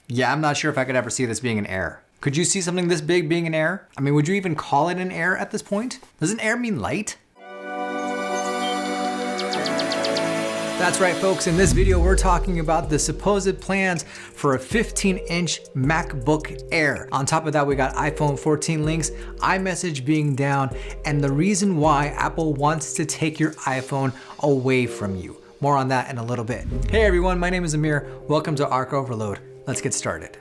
Yeah, I'm not sure if I could ever see this being an Air. Could you see something this big being an Air? I mean, would you even call it an Air at this point? Doesn't Air mean light? That's right, folks. In this video, we're talking about the supposed plans for a 15-inch MacBook Air. On top of that, we got iPhone 14 links, iMessage being down, and the reason why Apple wants to take your iPhone away from you. More on that in a little bit. Hey everyone, my name is Amir. Welcome to Arc Overload. Let's get started.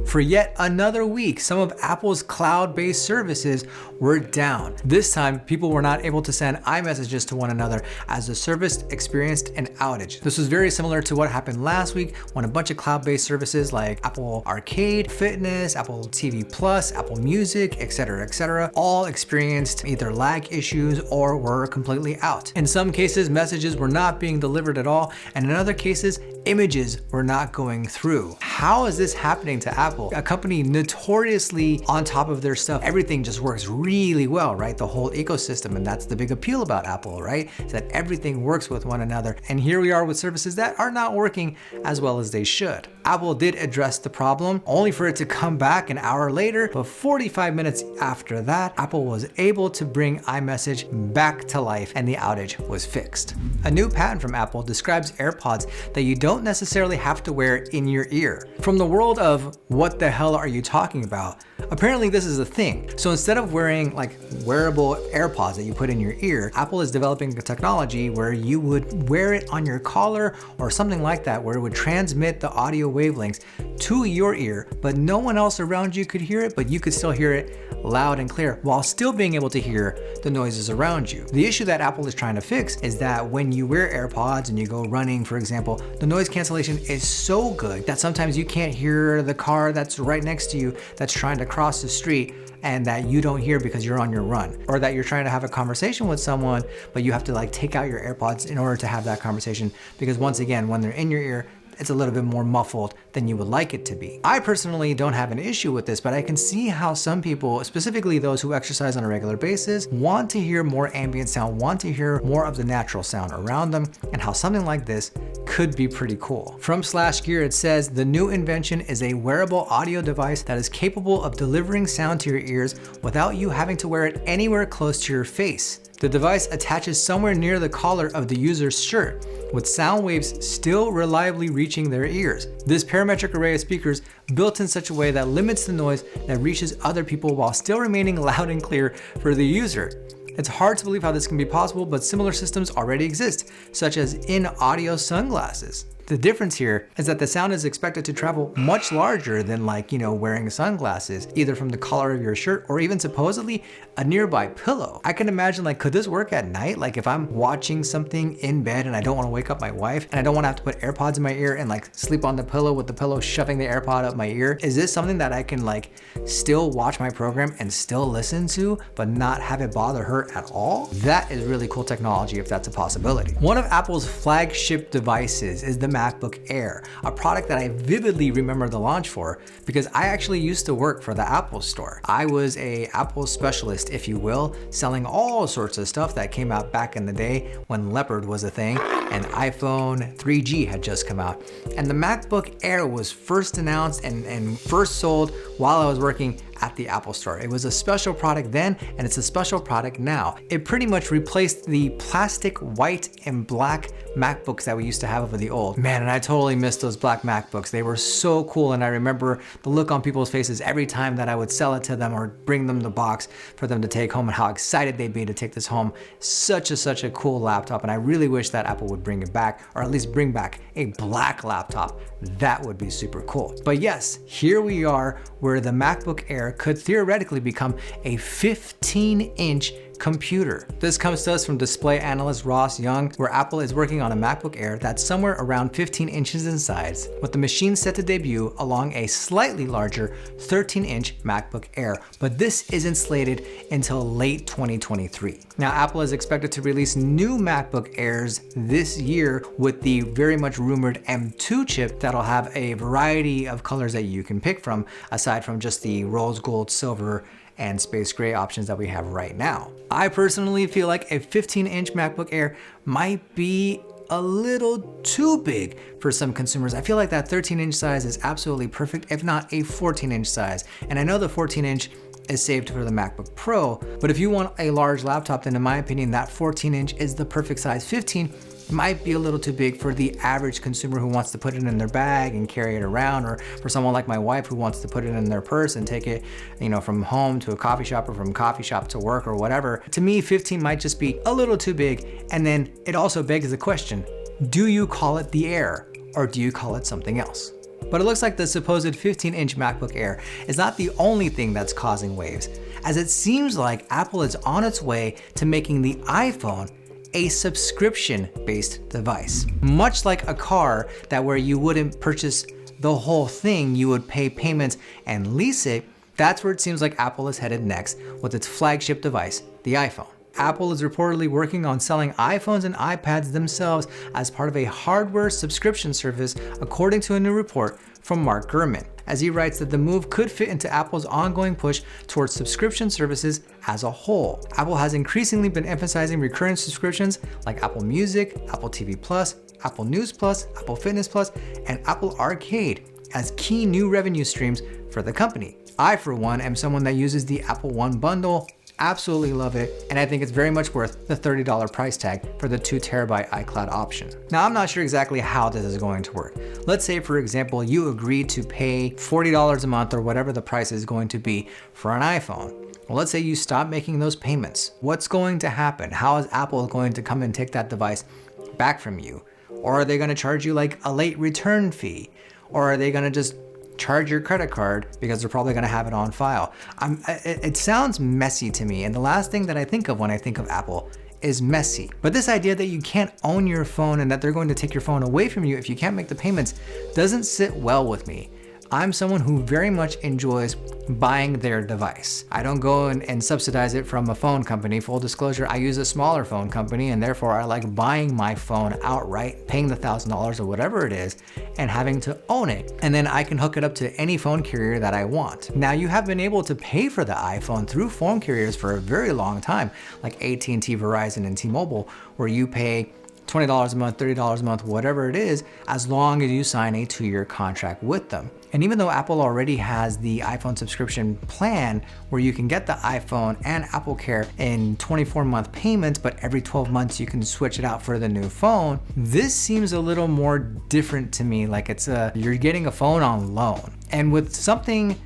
For yet another week, some of Apple's cloud-based services were down. This time, people were not able to send iMessages to one another as the service experienced an outage. This was very similar to what happened last week when a bunch of cloud-based services like Apple Arcade, Fitness, Apple TV Plus, Apple Music, etc., all experienced either lag issues or were completely out. In some cases, messages were not being delivered at all, and in other cases, images were not going through. How is this happening to Apple? A company notoriously on top of their stuff. Everything just works really well, right? The whole ecosystem, and that's the big appeal about Apple, right? Is that everything works with one another. And here we are with services that are not working as well as they should. Apple did address the problem, only for it to come back an hour later, but 45 minutes after that, Apple was able to bring iMessage back to life and the outage was fixed. A new patent from Apple describes AirPods that you don't necessarily have to wear in your ear. From the world of what the hell are you talking about? Apparently this is a thing. So instead of wearing like wearable AirPods that you put in your ear, Apple is developing a technology where you would wear it on your collar or something like that, where it would transmit the audio wavelengths to your ear, but no one else around you could hear it, but you could still hear it loud and clear while still being able to hear the noises around you. The issue that Apple is trying to fix is that when you wear AirPods and you go running, for example, the noise cancellation is so good that sometimes you can't hear the car that's right next to you that's trying to cross the street and that you don't hear because you're on your run, or that you're trying to have a conversation with someone, but you have to like take out your AirPods in order to have that conversation, because once again, when they're in your ear, it's a little bit more muffled than you would like it to be. I personally don't have an issue with this, but I can see how some people, specifically those who exercise on a regular basis, want to hear more ambient sound, want to hear more of the natural sound around them, and how something like this could be pretty cool. From /gear, it says, the new invention is a wearable audio device that is capable of delivering sound to your ears without you having to wear it anywhere close to your face. The device attaches somewhere near the collar of the user's shirt, with sound waves still reliably reaching their ears. This parametric array of speakers built in such a way that limits the noise that reaches other people while still remaining loud and clear for the user. It's hard to believe how this can be possible, but similar systems already exist, such as in-audio sunglasses. The difference here is that the sound is expected to travel much larger than wearing sunglasses, either from the collar of your shirt or even supposedly a nearby pillow. I can imagine could this work at night? Like if I'm watching something in bed and I don't want to wake up my wife and I don't want to have to put AirPods in my ear and sleep on the pillow with the pillow shoving the AirPod up my ear. Is this something that I can still watch my program and still listen to, but not have it bother her at all? That is really cool technology if that's a possibility. One of Apple's flagship devices is the MacBook Air, a product that I vividly remember the launch for because I actually used to work for the Apple Store. I was a Apple specialist, if you will, selling all sorts of stuff that came out back in the day when Leopard was a thing and iPhone 3G had just come out. And the MacBook Air was first announced and first sold while I was working at the Apple Store. It was a special product then, and it's a special product now. It pretty much replaced the plastic white and black MacBooks that we used to have over the old. Man, and I totally miss those black MacBooks. They were so cool, and I remember the look on people's faces every time that I would sell it to them or bring them the box for them to take home and how excited they'd be to take this home. Such a cool laptop, and I really wish that Apple would bring it back, or at least bring back a black laptop. That would be super cool. But yes, here we are where the MacBook Air could theoretically become a 15-inch computer. This comes to us from display analyst Ross Young, where Apple is working on a MacBook Air that's somewhere around 15 inches in size, with the machine set to debut along a slightly larger 13-inch MacBook Air, but this isn't slated until late 2023. Now, Apple is expected to release new MacBook Airs this year with the very much rumored M2 chip that'll have a variety of colors that you can pick from, aside from just the rose gold, silver, and space gray options that we have right now. I personally feel like a 15-inch MacBook Air might be a little too big for some consumers. I feel like that 13-inch size is absolutely perfect, if not a 14-inch size. And I know the 14-inch is saved for the MacBook Pro, but if you want a large laptop, then in my opinion, that 14-inch is the perfect size. 15 might be a little too big for the average consumer who wants to put it in their bag and carry it around, or for someone like my wife who wants to put it in their purse and take it, from home to a coffee shop or from coffee shop to work or whatever. To me, 15 might just be a little too big. And then it also begs the question, do you call it the Air or do you call it something else? But it looks like the supposed 15-inch MacBook Air is not the only thing that's causing waves, as it seems like Apple is on its way to making the iPhone a subscription-based device. Much like a car, that where you wouldn't purchase the whole thing, you would pay payments and lease it. That's where it seems like Apple is headed next with its flagship device, the iPhone. Apple is reportedly working on selling iPhones and iPads themselves as part of a hardware subscription service, according to a new report from Mark Gurman, as he writes that the move could fit into Apple's ongoing push towards subscription services as a whole. Apple has increasingly been emphasizing recurring subscriptions like Apple Music, Apple TV Plus, Apple News Plus, Apple Fitness Plus, and Apple Arcade as key new revenue streams for the company. I, for one, am someone that uses the Apple One bundle. Absolutely love it, and I think it's very much worth the $30 price tag for the 2TB iCloud option. Now, I'm not sure exactly how this is going to work. Let's say, for example, you agree to pay $40 a month or whatever the price is going to be for an iPhone. Well, let's say you stop making those payments. What's going to happen? How is Apple going to come and take that device back from you? Or are they going to charge you like a late return fee? Or are they going to just charge your credit card because they're probably going to have it on file? It sounds messy to me, and the last thing that I think of when I think of Apple is messy. But this idea that you can't own your phone and that they're going to take your phone away from you if you can't make the payments doesn't sit well with me. I'm someone who very much enjoys buying their device. I don't go and subsidize it from a phone company. Full disclosure, I use a smaller phone company, and therefore I like buying my phone outright, paying the $1,000 or whatever it is, and having to own it. And then I can hook it up to any phone carrier that I want. Now, you have been able to pay for the iPhone through phone carriers for a very long time, like AT&T, Verizon, and T-Mobile, where you pay $20 a month, $30 a month, whatever it is, as long as you sign a 2-year contract with them. And even though Apple already has the iPhone subscription plan where you can get the iPhone and Apple Care in 24-month payments, but every 12 months you can switch it out for the new phone, this seems a little more different to me. Like you're getting a phone on loan. And with something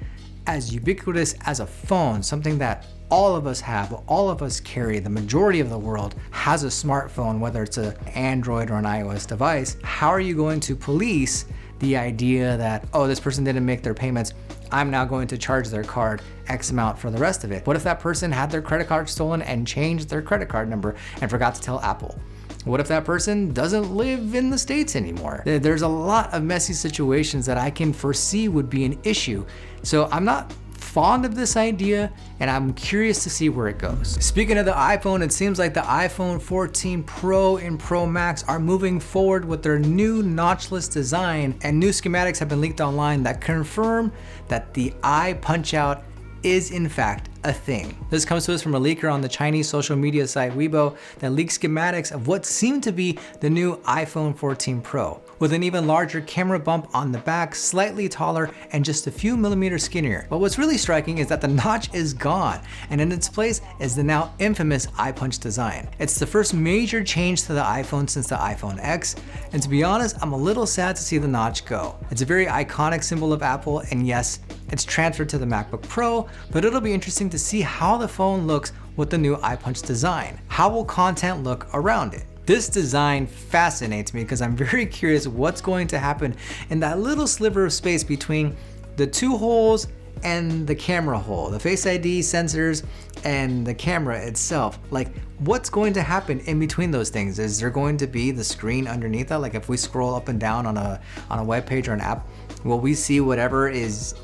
as ubiquitous as a phone, something that all of us have, all of us carry, the majority of the world has a smartphone, whether it's an Android or an iOS device, how are you going to police the idea that, oh, this person didn't make their payments, I'm now going to charge their card X amount for the rest of it? What if that person had their credit card stolen and changed their credit card number and forgot to tell Apple? What if that person doesn't live in the States anymore? There's a lot of messy situations that I can foresee would be an issue. So I'm not fond of this idea, and I'm curious to see where it goes. Speaking of the iPhone, it seems like the iPhone 14 Pro and Pro Max are moving forward with their new notchless design, and new schematics have been leaked online that confirm that the eye punch out is in fact a thing. This comes to us from a leaker on the Chinese social media site Weibo that leaks schematics of what seemed to be the new iPhone 14 Pro, with an even larger camera bump on the back, slightly taller, and just a few millimeters skinnier. But what's really striking is that the notch is gone, and in its place is the now infamous eye punch design. It's the first major change to the iPhone since the iPhone X, and to be honest, I'm a little sad to see the notch go. It's a very iconic symbol of Apple, and yes, it's transferred to the MacBook Pro, but it'll be interesting to see how the phone looks with the new eye punch design. How will content look around it? This design fascinates me because I'm very curious what's going to happen in that little sliver of space between the two holes and the camera hole, the Face ID sensors and the camera itself. Like, what's going to happen in between those things? Is there going to be the screen underneath that? Like, if we scroll up and down on a web page or an app, will we see whatever is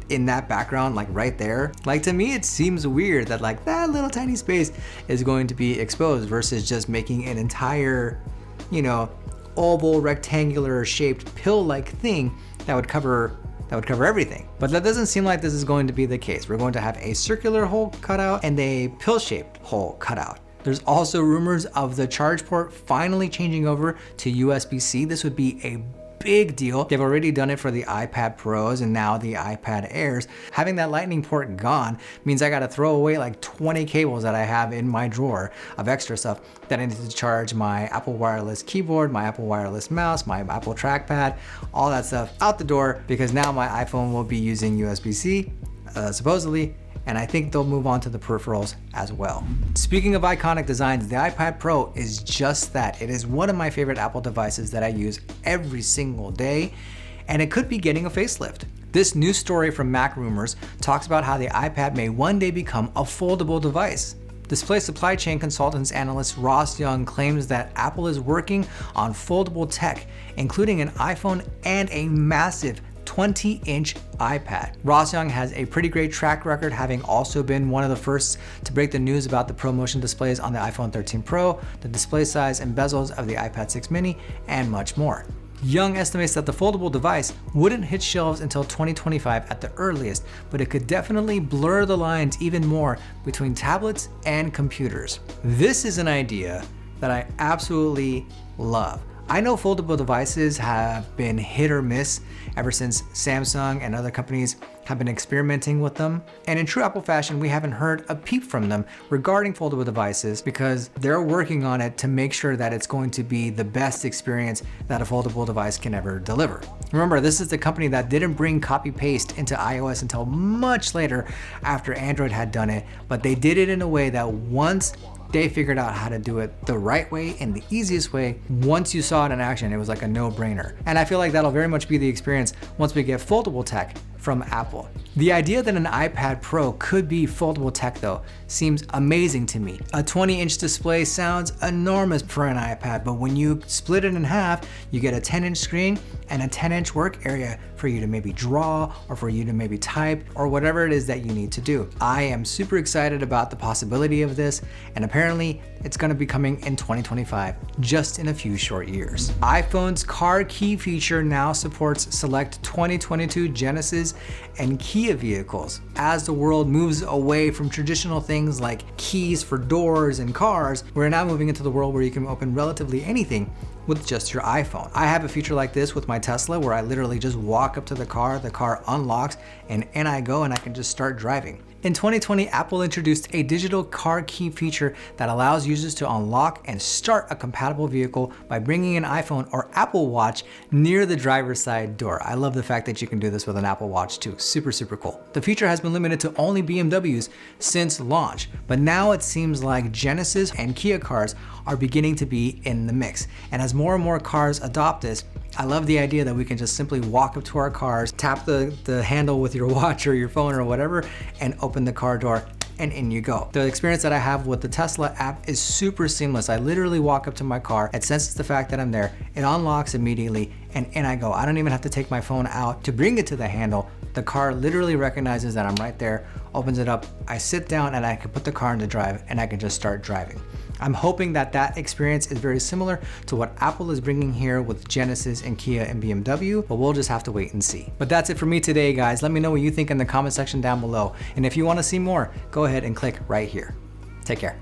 in that background, like right there? Like, to me, it seems weird that like that little tiny space is going to be exposed versus just making an entire, oval rectangular shaped pill-like thing that would cover everything. But that doesn't seem like this is going to be the case. We're going to have a circular hole cut out and a pill-shaped hole cut out. There's also rumors of the charge port finally changing over to USB-C. This would be a big deal. They've already done it for the iPad Pros and now the iPad Airs. Having that lightning port gone means I gotta throw away like 20 cables that I have in my drawer of extra stuff that I need to charge my Apple wireless keyboard, my Apple wireless mouse, my Apple trackpad, all that stuff out the door, because now my iPhone will be using USB-C, supposedly, and I think they'll move on to the peripherals as well. Speaking of iconic designs, the iPad Pro is just that. It is one of my favorite Apple devices that I use every single day, and it could be getting a facelift. This new story from Mac Rumors talks about how the iPad may one day become a foldable device. Display supply chain consultants analyst Ross Young claims that Apple is working on foldable tech, including an iPhone and a massive 20-inch iPad. Ross Young has a pretty great track record, having also been one of the first to break the news about the ProMotion displays on the iPhone 13 Pro, the display size and bezels of the iPad 6 mini, and much more. Young estimates that the foldable device wouldn't hit shelves until 2025 at the earliest, but it could definitely blur the lines even more between tablets and computers. This is an idea that I absolutely love. I know foldable devices have been hit or miss ever since Samsung and other companies have been experimenting with them. And in true Apple fashion, we haven't heard a peep from them regarding foldable devices because they're working on it to make sure that it's going to be the best experience that a foldable device can ever deliver. Remember, this is the company that didn't bring copy paste into iOS until much later after Android had done it, but they did it in a way that once they figured out how to do it the right way and the easiest way, once you saw it in action, it was like a no-brainer. And I feel like that'll very much be the experience once we get foldable tech from Apple. The idea that an iPad Pro could be foldable tech though seems amazing to me. A 20-inch display sounds enormous for an iPad, but when you split it in half, you get a 10-inch screen and a 10-inch work area for you to maybe draw or for you to maybe type or whatever it is that you need to do. I am super excited about the possibility of this, and apparently it's gonna be coming in 2025, just in a few short years. iPhone's car key feature now supports select 2022 Genesis and Kia vehicles. As the world moves away from traditional things like keys for doors and cars, we're now moving into the world where you can open relatively anything with just your iPhone. I have a feature like this with my Tesla where I literally just walk up to the car unlocks, and in I go and I can just start driving. In 2020, Apple introduced a digital car key feature that allows users to unlock and start a compatible vehicle by bringing an iPhone or Apple Watch near the driver's side door. I love the fact that you can do this with an Apple Watch too. Super, super cool. The feature has been limited to only BMWs since launch, but now it seems like Genesis and Kia cars are beginning to be in the mix. And as more and more cars adopt this, I love the idea that we can just simply walk up to our cars, tap the handle with your watch or your phone or whatever, and open the car door, and in you go. The experience that I have with the Tesla app is super seamless. I literally walk up to my car, it senses the fact that I'm there, it unlocks immediately, and in I go. I don't even have to take my phone out to bring it to the handle. The car literally recognizes that I'm right there, opens it up, I sit down and I can put the car into drive and I can just start driving. I'm hoping that that experience is very similar to what Apple is bringing here with Genesis and Kia and BMW, but we'll just have to wait and see. But that's it for me today, guys. Let me know what you think in the comment section down below. And if you want to see more, go ahead and click right here. Take care.